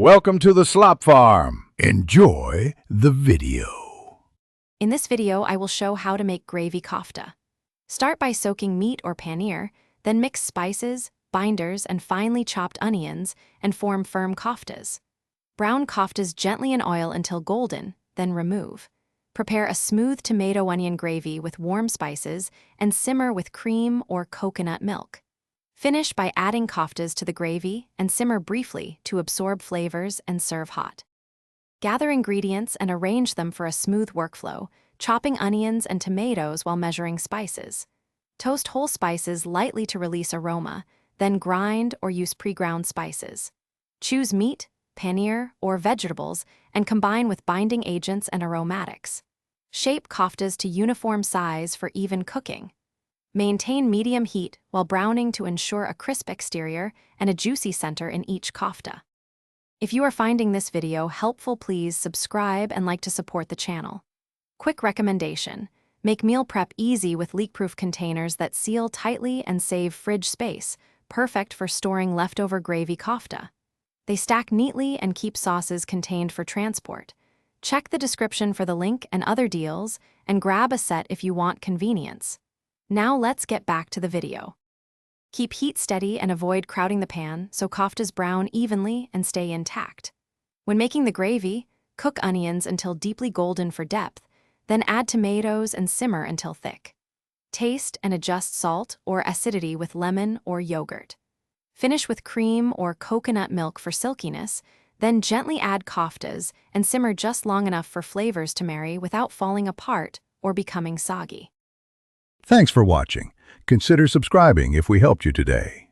Welcome to the Slop Farm. Enjoy the video. In this video, I will show how to make gravy kofta. Start by soaking meat or paneer, then mix spices, binders, and finely chopped onions and form firm koftas. Brown koftas gently in oil until golden, then remove. Prepare a smooth tomato onion gravy with warm spices and simmer with cream or coconut milk. Finish by adding koftas to the gravy and simmer briefly to absorb flavors and serve hot. Gather ingredients and arrange them for a smooth workflow, chopping onions and tomatoes while measuring spices. Toast whole spices lightly to release aroma, then grind or use pre-ground spices. Choose meat, paneer, or vegetables and combine with binding agents and aromatics. Shape koftas to uniform size for even cooking. Maintain medium heat while browning to ensure a crisp exterior and a juicy center in each kofta. If you are finding this video helpful, please subscribe and like to support the channel. Quick recommendation: make meal prep easy with leak-proof containers that seal tightly and save fridge space, perfect for storing leftover gravy kofta. They stack neatly and keep sauces contained for transport. Check the description for the link and other deals, and grab a set if you want convenience. Now let's get back to the video. Keep heat steady and avoid crowding the pan so koftas brown evenly and stay intact. When making the gravy, cook onions until deeply golden for depth, then add tomatoes and simmer until thick. Taste and adjust salt or acidity with lemon or yogurt. Finish with cream or coconut milk for silkiness, then gently add koftas and simmer just long enough for flavors to marry without falling apart or becoming soggy. Thanks for watching. Consider subscribing if we helped you today.